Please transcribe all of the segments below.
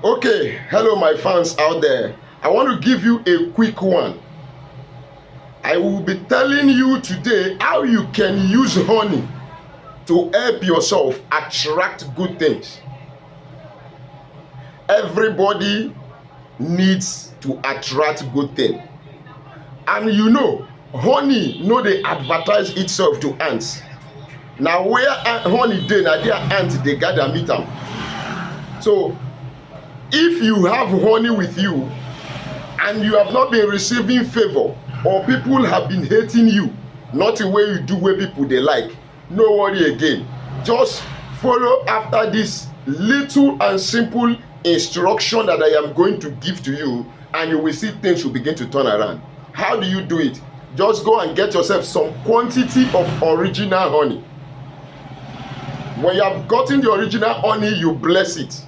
Okay, hello my fans out there. I want to give you a quick one. I will be telling you today how you can use honey to help yourself attract good things. Everybody needs to attract good things. And you know, honey no dey advertise itself to ants. Na where honey dey, na there ants dey gather meet am. So if you have honey with you and you have not been receiving favor, or people have been hating you, not the way you do wey people dey like, no worry again. Just follow after this little and simple instruction that I am going to give to you, and you will see things will begin to turn around. How do you do it? Just go and get yourself some quantity of original honey. When you have gotten the original honey, you bless it.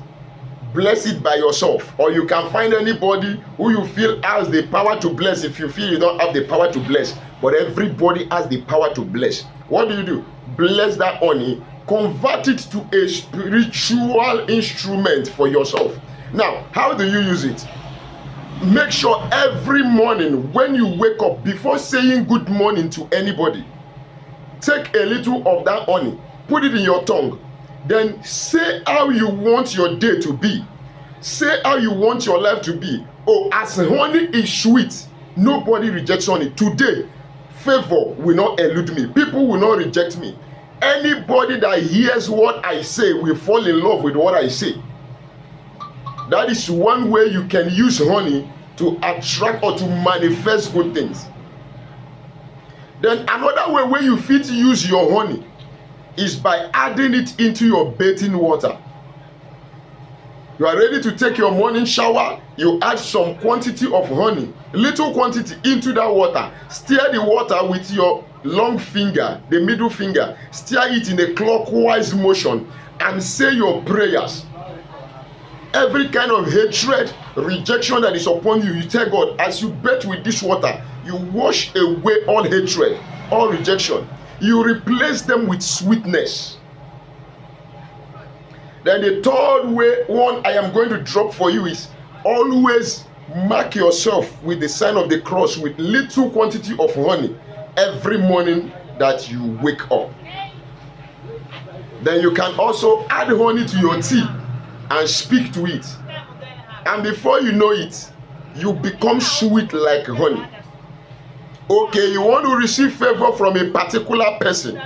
Bless it by yourself, or you can find anybody who you feel has the power to bless. If you feel you don't have the power to bless, but everybody has the power to bless, what do? Bless that honey, convert it to a spiritual instrument for yourself. Now, how do you use it? Make sure every morning when you wake up, before saying good morning to anybody, take a little of that honey, put it in your tongue. Then say how you want your day to be. Say how you want your life to be. Oh, as honey is sweet, nobody rejects honey. Today, favor will not elude me. People will not reject me. Anybody that hears what I say will fall in love with what I say. That is one way you can use honey to attract or to manifest good things. Then another way where you fit use your honey is by adding it into your bathing water. You are ready to take your morning shower, you add some quantity of honey, little quantity, into that water. Stir the water with your long finger, the middle finger. Stir it in a clockwise motion and say your prayers. Every kind of hatred, rejection that is upon you, you tell God, as you bathe with this water, you wash away all hatred, all rejection. You replace them with sweetness. Then the third one I am going to drop for you is always mark yourself with the sign of the cross with little quantity of honey every morning that you wake up. Then you can also add honey to your tea and speak to it. And before you know it, you become sweet like honey. Okay, you want to receive favor from a particular person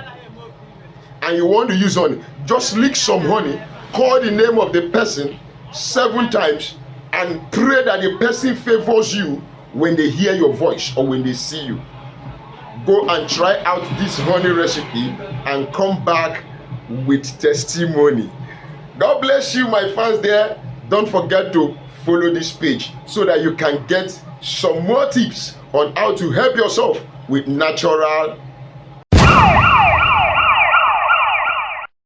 and you want to use honey. Just lick some honey, call the name of the person 7 times and pray that the person favors you when they hear your voice or when they see you. Go and try out this honey recipe and come back with testimony. God bless you, my fans there. Don't forget to follow this page so that you can get some more tips on how to help yourself with natural